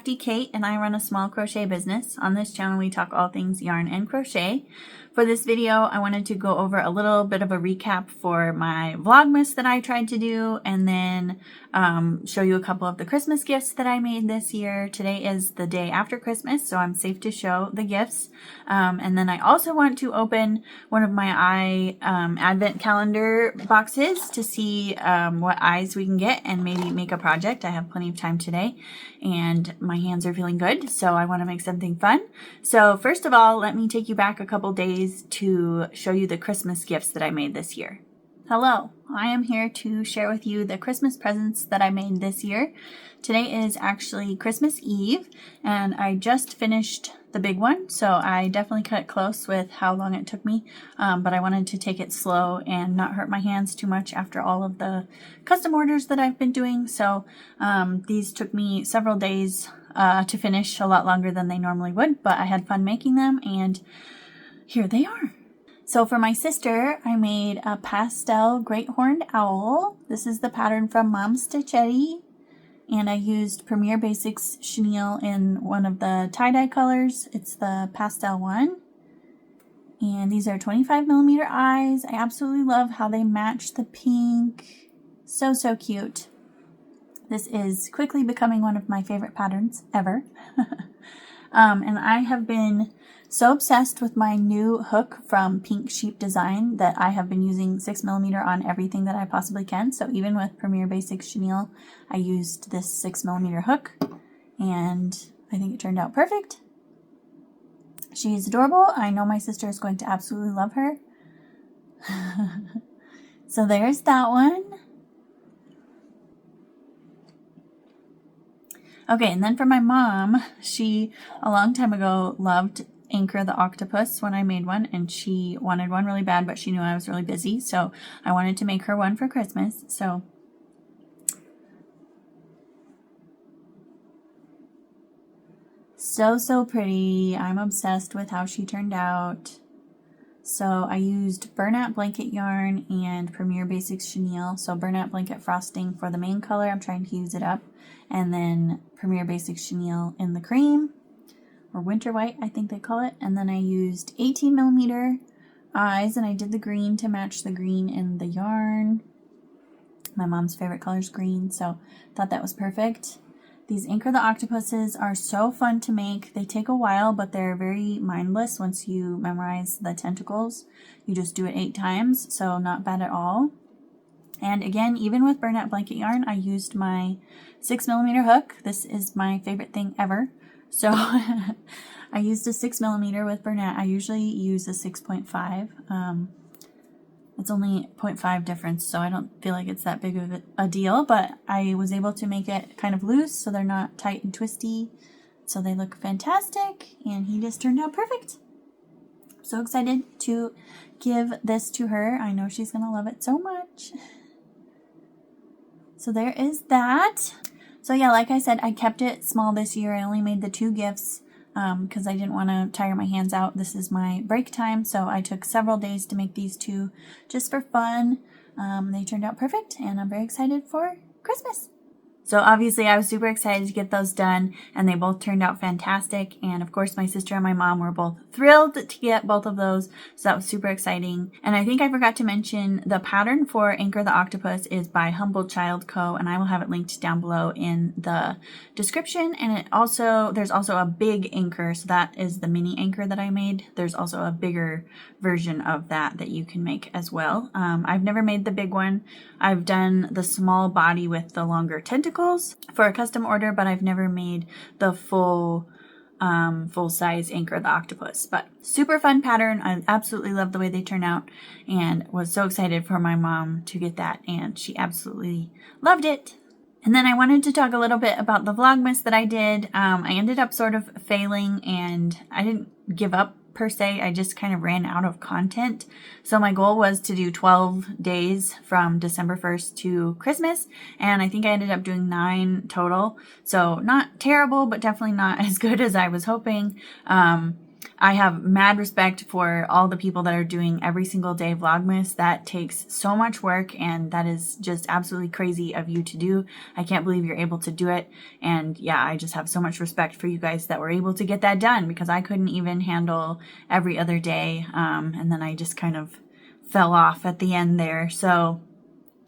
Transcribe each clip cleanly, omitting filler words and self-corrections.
Crafty Kate, and I run a small crochet business. On this channel we talk all things yarn and crochet. For this video I wanted to go over a little bit of a recap for my Vlogmas that I tried to do, and then show you a couple of the Christmas gifts that I made this year. Today is the day after Christmas, so I'm safe to show the gifts. And then I also want to open one of my advent calendar boxes to see what eyes we can get and maybe make a project. I have plenty of time today and my hands are feeling good, so I want to make something fun. So first of all, let me take you back a couple days to show you the Christmas gifts that I made this year. Hello, I am here to share with you the Christmas presents that I made this year. Today is actually Christmas Eve, and I just finished the big one, so I definitely cut it close with how long it took me, but I wanted to take it slow and not hurt my hands too much after all of the custom orders that I've been doing. So these took me several days to finish, a lot longer than they normally would, but I had fun making them, and here they are. So for my sister, I made a pastel great horned owl. This is the pattern from Mom Stitchetti, and I used Premier Basix chenille in one of the tie-dye colors. It's the pastel one. And these are 25mm eyes. I absolutely love how they match the pink. So, so cute. This is quickly becoming one of my favorite patterns ever. And I have been so obsessed with my new hook from Pink Sheep Design that I have been using 6mm on everything that I possibly can. So even with Premier Basix chenille, I used this 6mm hook, and I think it turned out perfect. She's adorable. I know my sister is going to absolutely love her. So there's that one. Okay, and then for my mom, she a long time ago loved Anchor the octopus when I made one, and she wanted one really bad, but she knew I was really busy, so I wanted to make her one for Christmas. So so pretty. I'm obsessed with how she turned out. So I used burnout blanket yarn and Premier Basix chenille. So burnout blanket frosting for the main color, I'm trying to use it up, and then Premier Basix chenille in the cream, or winter white, I think they call it. And then I used 18mm eyes, and I did the green to match the green in the yarn. My mom's favorite color is green, so I thought that was perfect. These Anchor the octopuses are so fun to make. They take a while, but they're very mindless once you memorize the tentacles. You just do it 8 times, so not bad at all. And again, even with burnout blanket yarn, I used my 6mm hook. This is my favorite thing ever. So I used a 6mm with burnout. I usually use a 6.5. It's only 0.5 difference, so I don't feel like it's that big of a deal, but I was able to make it kind of loose so they're not tight and twisty. So they look fantastic, and he just turned out perfect. I'm so excited to give this to her. I know she's going to love it so much. So there is that. So yeah, like I said, I kept it small this year. I only made the 2 gifts because I didn't want to tire my hands out. This is my break time, so I took several days to make these 2 just for fun. They turned out perfect, and I'm very excited for Christmas. So obviously I was super excited to get those done, and they both turned out fantastic. And of course my sister and my mom were both thrilled to get both of those, so that was super exciting. And I think I forgot to mention the pattern for Anchor the Octopus is by Humble Child Co., and I will have it linked down below in the description. And there's also a big anchor, so that is the mini anchor that I made. There's also a bigger version of that you can make as well. I've never made the big one. I've done the small body with the longer tentacles for a custom order, but I've never made the full size Anchor the Octopus. But super fun pattern. I absolutely love the way they turn out, and was so excited for my mom to get that, and she absolutely loved it. And then I wanted to talk a little bit about the Vlogmas that I did. I ended up sort of failing, and I didn't give up per se. I just kind of ran out of content. So my goal was to do 12 days from December 1st to Christmas, and I think I ended up doing 9 total. So not terrible, but definitely not as good as I was hoping. I have mad respect for all the people that are doing every single day Vlogmas. That takes so much work, and that is just absolutely crazy of you to do. I can't believe you're able to do it. And yeah, I just have so much respect for you guys that were able to get that done, because I couldn't even handle every other day. And then I just kind of fell off at the end there. So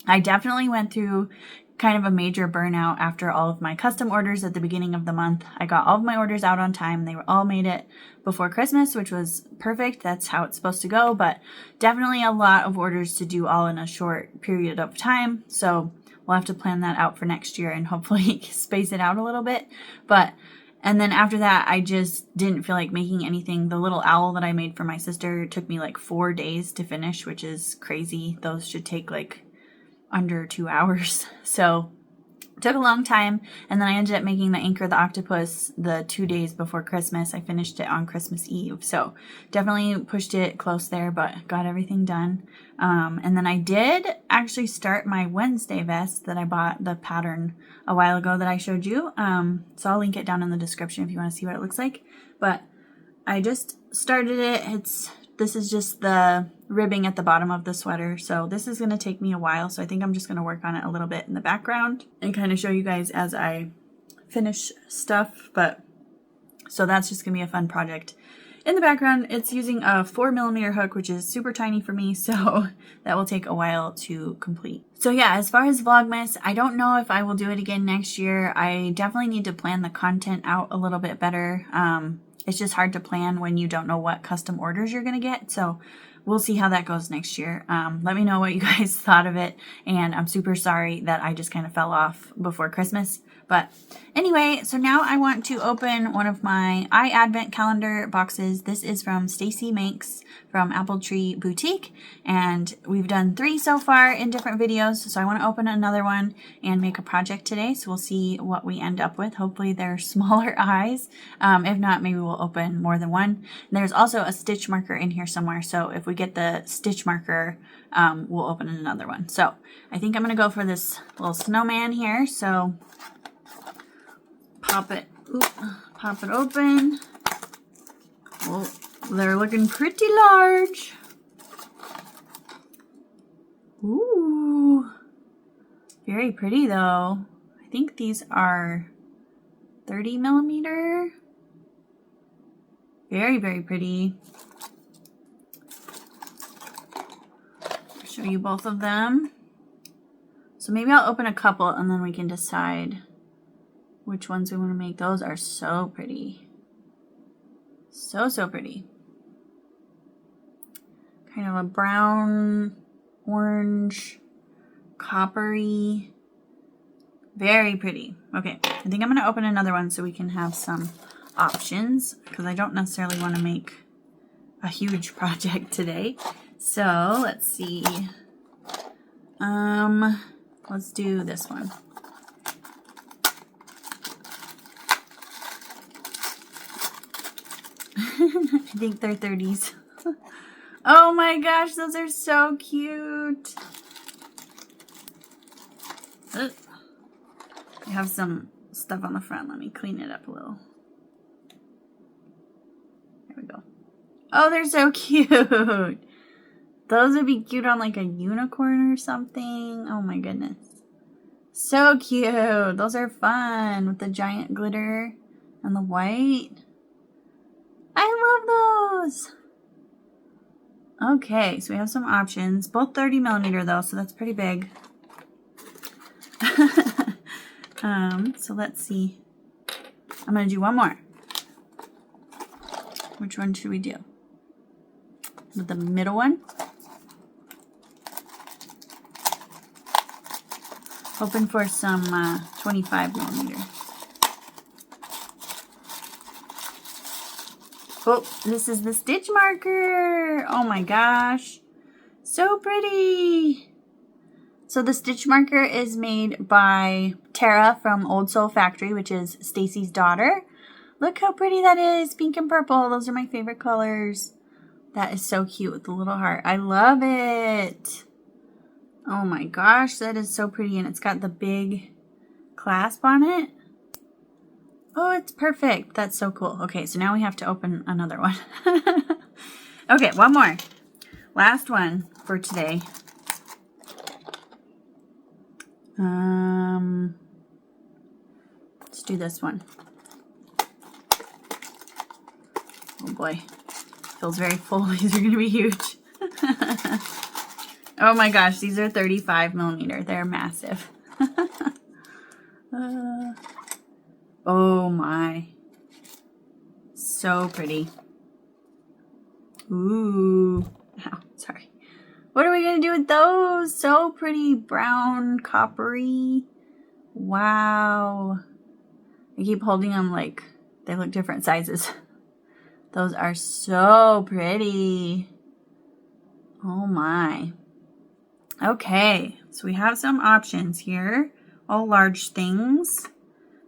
I definitely went through kind of a major burnout after all of my custom orders at the beginning of the month. I got all of my orders out on time. They were all made it before Christmas, which was perfect. That's how it's supposed to go, but definitely a lot of orders to do all in a short period of time. So we'll have to plan that out for next year and hopefully space it out a little bit. And then after that, I just didn't feel like making anything. The little owl that I made for my sister took me like 4 days to finish, which is crazy. Those should take like under 2 hours. So it took a long time. And then I ended up making the Anchor the Octopus the 2 days before Christmas. I finished it on Christmas Eve. So definitely pushed it close there, but got everything done. And then I did actually start my Wednesday vest that I bought the pattern a while ago that I showed you. So I'll link it down in the description if you want to see what it looks like. But I just started it. This is just the ribbing at the bottom of the sweater. So this is going to take me a while. So I think I'm just going to work on it a little bit in the background and kind of show you guys as I finish stuff. So that's just going to be a fun project. In the background, it's using a 4mm hook, which is super tiny for me. So that will take a while to complete. So yeah, as far as Vlogmas, I don't know if I will do it again next year. I definitely need to plan the content out a little bit better. It's just hard to plan when you don't know what custom orders you're going to get. So we'll see how that goes next year. Let me know what you guys thought of it. And I'm super sorry that I just kind of fell off before Christmas. But anyway, so now I want to open one of my advent calendar boxes. This is from Stacy Makes from Apple Tree Boutique. And we've done 3 so far in different videos. So I want to open another one and make a project today. So we'll see what we end up with. Hopefully they're smaller eyes. If not, maybe we'll open more than one. And there's also a stitch marker in here somewhere. So if we get the stitch marker, we'll open another one. So I think I'm going to go for this little snowman here. So pop it open. Oh, they're looking pretty large. Ooh, very pretty though. I think these are 30mm. Very, very pretty. I'll show you both of them. So maybe I'll open a couple and then we can decide which ones we want to make. Those are so pretty. So, so pretty. Kind of a brown, orange, coppery. Very pretty. Okay, I think I'm going to open another one so we can have some options, because I don't necessarily want to make a huge project today. So, let's see. Let's do this one. I think they're 30s. Oh my gosh, those are so cute. I have some stuff on the front. Let me clean it up a little. There we go. Oh, they're so cute. Those would be cute on like a unicorn or something. Oh my goodness. So cute. Those are fun with the giant glitter and the white. I love those. Okay, so we have some options. Both 30mm though, so that's pretty big. So let's see. I'm going to do one more. Which one should we do? With the middle one? Hoping for some 25mm. Oh, this is the stitch marker. Oh my gosh. So pretty. So the stitch marker is made by Tara from Old Soul Factory, which is Stacy's daughter. Look how pretty that is. Pink and purple. Those are my favorite colors. That is so cute with the little heart. I love it. Oh my gosh, that is so pretty. And it's got the big clasp on it. Oh, it's perfect. That's so cool. Okay, so now we have to open another one. Okay, one more. Last one for today. Let's do this one. Oh boy. Feels very full. These are going to be huge. Oh my gosh, these are 35 millimeter. They're massive. Oh my. So pretty. Ooh. Ow, sorry. What are we going to do with those? So pretty. Brown, coppery. Wow. I keep holding them like they look different sizes. Those are so pretty. Oh my. Okay, so we have some options here. All large things.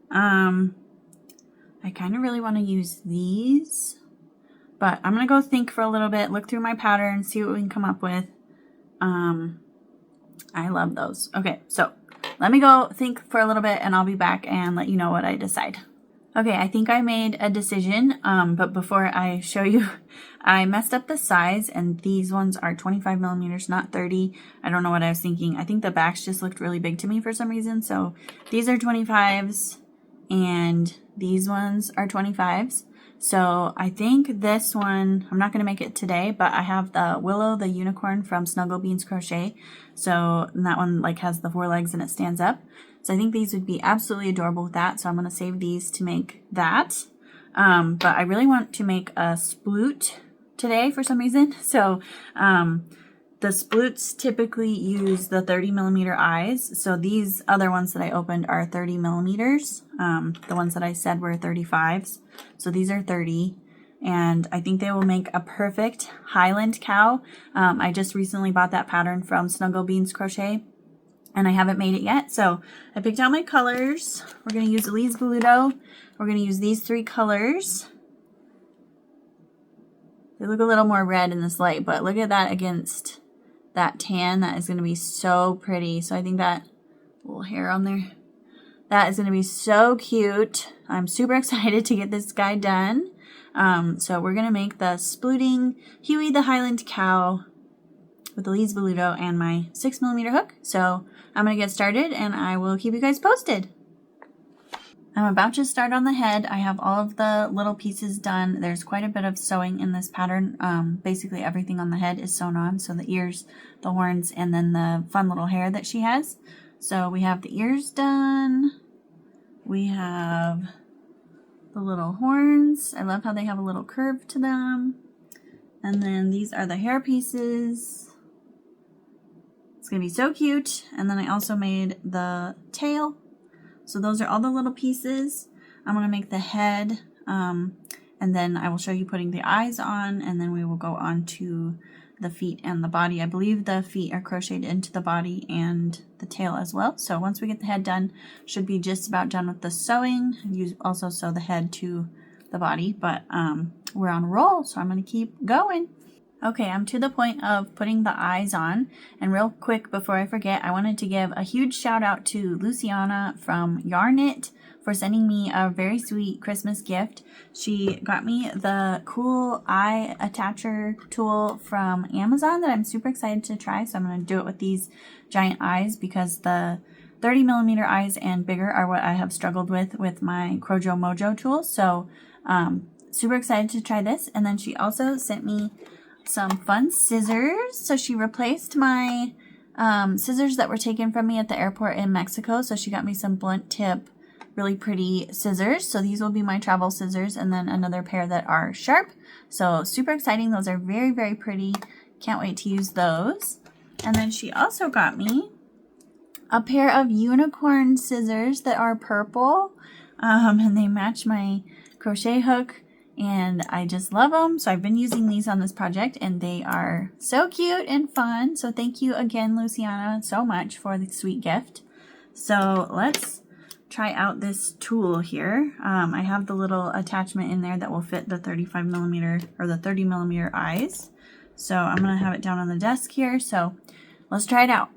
I kind of really want to use these, but I'm going to go think for a little bit, look through my pattern, see what we can come up with. I love those. Okay, so let me go think for a little bit and I'll be back and let you know what I decide. Okay, I think I made a decision, but before I show you, I messed up the size and these ones are 25 millimeters, not 30. I don't know what I was thinking. I think the backs just looked really big to me for some reason. So these are 25s and these ones are 25s. So I think this one, I'm not going to make it today, but I have the Willow, the unicorn from Snuggle Beans Crochet. So that one like has the 4 legs and it stands up. So I think these would be absolutely adorable with that. So I'm going to save these to make that. But I really want to make a sploot today for some reason. So the sploots typically use the 30 millimeter eyes. So these other ones that I opened are 30 millimeters. The ones that I said were 35s. So these are 30. And I think they will make a perfect Highland cow. I just recently bought that pattern from Snuggle Beans Crochet. And I haven't made it yet. So I picked out my colors. We're going to use Elise Voluto. We're going to use these 3 colors. They look a little more red in this light, but look at that against that tan. That is going to be so pretty. So I think that little hair on there, that is going to be so cute. I'm super excited to get this guy done. So we're going to make the Splooting Huey the Highland cow with Elise Voluto and my 6 millimeter hook. So I'm going to get started and I will keep you guys posted. I'm about to start on the head. I have all of the little pieces done. There's quite a bit of sewing in this pattern. Basically everything on the head is sewn on. So the ears, the horns, and then the fun little hair that she has. So we have the ears done. We have the little horns. I love how they have a little curve to them. And then these are the hair pieces. It's going to be so cute. And then I also made the tail. So those are all the little pieces. I'm going to make the head, and then I will show you putting the eyes on, and then we will go on to the feet and the body. I believe the feet are crocheted into the body and the tail as well. So once we get the head done, should be just about done with the sewing. You also sew the head to the body, but we're on a roll, so I'm going to keep going. Okay, I'm to the point of putting the eyes on, and real quick before I forget, I wanted to give a huge shout out to Luciana from Yarn It for sending me a very sweet Christmas gift. She got me the cool eye attacher tool from Amazon that I'm super excited to try, so I'm going to do it with these giant eyes because the 30 millimeter eyes and bigger are what I have struggled with my Crojo Mojo tool, so super excited to try this. And then she also sent me some fun scissors. So she replaced my scissors that were taken from me at the airport in Mexico. So she got me some blunt tip, really pretty scissors. So these will be my travel scissors, and then another pair that are sharp. So super exciting. Those are very, very pretty. Can't wait to use those. And then she also got me a pair of unicorn scissors that are purple. And they match my crochet hook. And I just love them. So I've been using these on this project and they are so cute and fun. So thank you again, Luciana, so much for the sweet gift. So let's try out this tool here. I have the little attachment in there that will fit the 35 millimeter or the 30 millimeter eyes. So I'm going to have it down on the desk here. So let's try it out.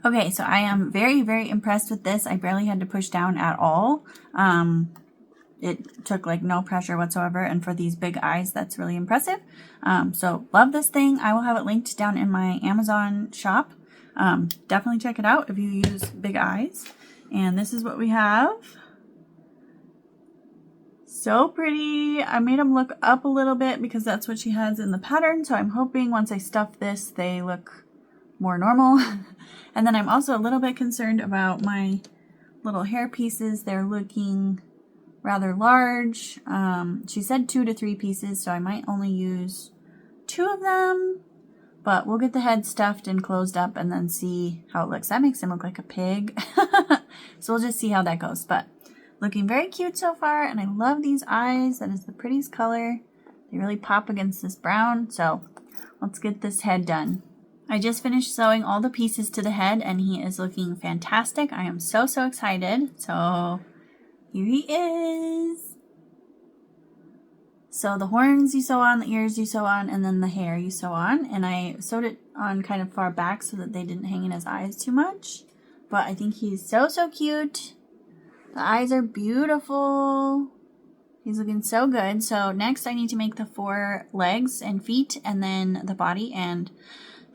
Okay, so I am very, very impressed with this. I barely had to push down at all. It took like no pressure whatsoever, and for these big eyes, that's really impressive. So love this thing. I will have it linked down in my Amazon shop. Definitely check it out if you use big eyes. And this is what we have. So pretty. I made them look up a little bit because that's what she has in the pattern. So I'm hoping once I stuff this, they look more normal. And then I'm also a little bit concerned about my little hair pieces. They're looking rather large. She said 2 to 3 pieces, so I might only use 2 of them. But we'll get the head stuffed and closed up and then see how it looks. That makes him look like a pig. So we'll just see how that goes. But looking very cute so far, and I love these eyes. That is the prettiest color. They really pop against this brown. So let's get this head done. I just finished sewing all the pieces to the head, and he is looking fantastic. I am so, so excited. So here he is. So the horns you sew on, the ears you sew on, and then the hair you sew on. And I sewed it on kind of far back so that they didn't hang in his eyes too much. But I think he's so, so cute. The eyes are beautiful. He's looking so good. So next I need to make the 4 legs and feet and then the body, and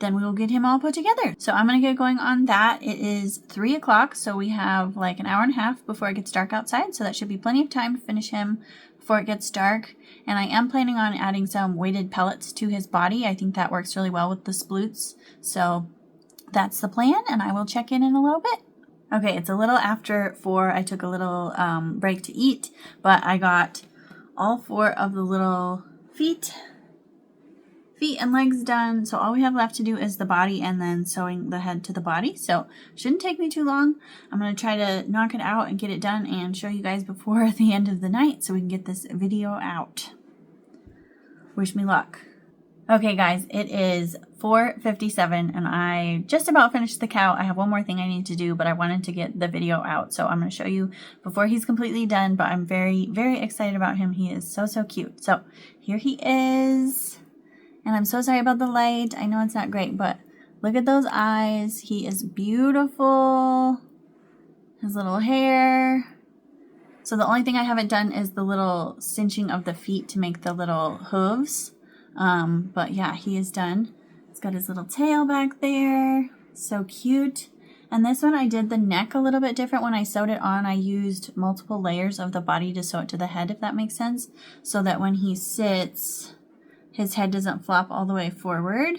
then we will get him all put together. So I'm going to get going on that. It is 3 o'clock, so we have like an hour and a half before it gets dark outside. So that should be plenty of time to finish him before it gets dark. And I am planning on adding some weighted pellets to his body. I think that works really well with the sploots. So that's the plan, and I will check in a little bit. Okay, it's a little after 4. I took a little break to eat, but I got all 4 of the little feet and legs done. So all we have left to do is the body and then sewing the head to the body. So shouldn't take me too long. I'm going to try to knock it out and get it done and show you guys before the end of the night so we can get this video out. Wish me luck. Okay guys, it is 4:57 and I just about finished the cow. I have one more thing I need to do, but I wanted to get the video out. So I'm going to show you before he's completely done, but I'm very, very excited about him. He is so, so cute. So here he is. And I'm so sorry about the light. I know it's not great, but look at those eyes. He is beautiful. His little hair. So the only thing I haven't done is the little cinching of the feet to make the little hooves. But yeah, he is done. He's got his little tail back there. So cute. And this one I did the neck a little bit different. When I sewed it on, I used multiple layers of the body to sew it to the head, if that makes sense. So that when he sits, his head doesn't flop all the way forward.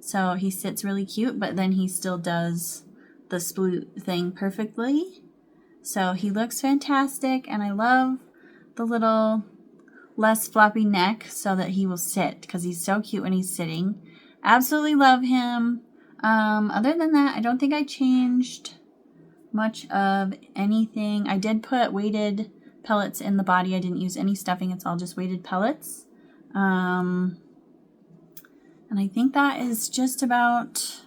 So he sits really cute, but then he still does the sploot thing perfectly. So he looks fantastic, and I love the little less floppy neck so that he will sit, because he's so cute when he's sitting. Absolutely love him. Other than that, I don't think I changed much of anything. I did put weighted pellets in the body. I didn't use any stuffing. It's all just weighted pellets. And I think that is just about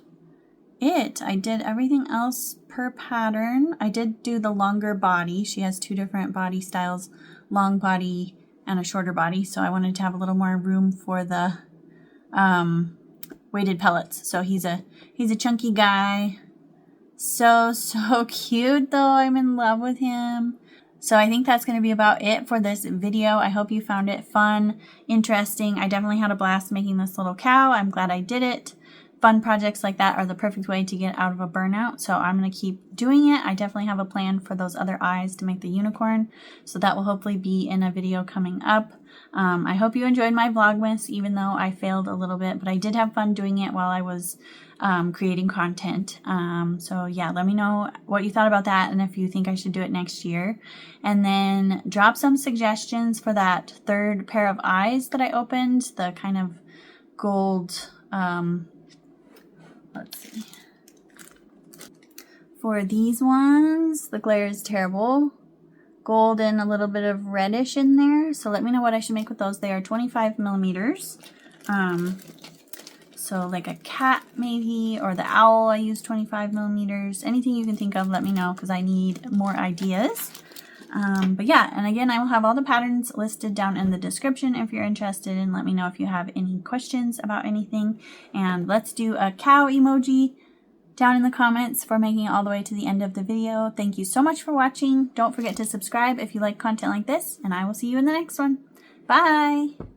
it. I did everything else per pattern. I did do the longer body. She has 2 different body styles, long body and a shorter body. So I wanted to have a little more room for the weighted pellets. So he's a chunky guy. So cute though. I'm in love with him. So I think that's going to be about it for this video. I hope you found it fun, interesting. I definitely had a blast making this little cow. I'm glad I did it. Fun projects like that are the perfect way to get out of a burnout. So I'm going to keep doing it. I definitely have a plan for those other eyes to make the unicorn. So that will hopefully be in a video coming up. I hope you enjoyed my Vlogmas, even though I failed a little bit. But I did have fun doing it while I was creating content. So yeah, let me know what you thought about that and if you think I should do it next year. And then drop some suggestions for that 3rd pair of eyes that I opened, the kind of gold, let's see. For these ones, the glare is terrible. Gold and a little bit of reddish in there. So let me know what I should make with those. They are 25 millimeters. So like a cat maybe, or the owl, I use 25 millimeters. Anything you can think of, let me know, because I need more ideas. But yeah, and again, I will have all the patterns listed down in the description if you're interested, and let me know if you have any questions about anything. And let's do a cow emoji down in the comments for making it all the way to the end of the video. Thank you so much for watching. Don't forget to subscribe if you like content like this, and I will see you in the next one. Bye!